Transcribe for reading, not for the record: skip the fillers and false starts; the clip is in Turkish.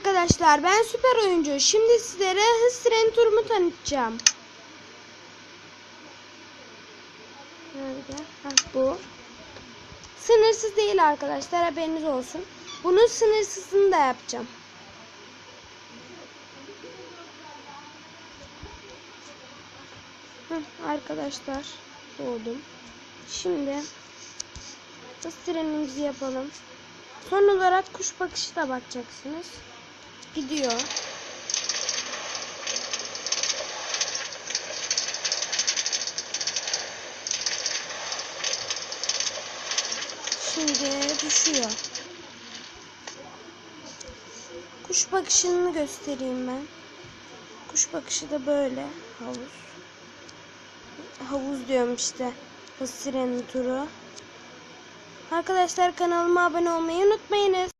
arkadaşlar, ben süper oyuncu. Şimdi sizlere hız treni turumu tanıtacağım. Nerede? Bu. Sınırsız değil arkadaşlar, haberiniz olsun. Bunun sınırsızını da yapacağım. Arkadaşlar, doğdum. Şimdi hız trenimizi yapalım. Son olarak kuş bakışı da bakacaksınız. Gidiyor. Şimdi düşüyor. Kuş bakışını göstereyim ben. Kuş bakışı da böyle. Havuz diyorum işte. Hız treni turu. Arkadaşlar, kanalıma abone olmayı unutmayınız.